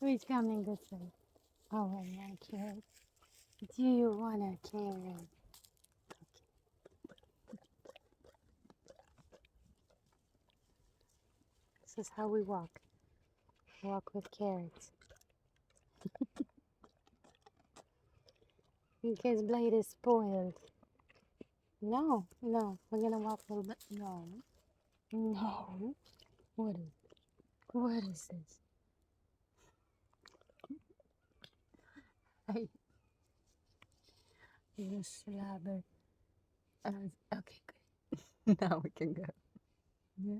Who's coming this way? Oh, I want a carrot. Do you want a carrot? This is how we walk. Walk with carrots. In case Blade is spoiled. No, no. We're gonna walk a little bit. No. No. What is this? Hey, you slobber. Okay, good. Now we can go. Yeah.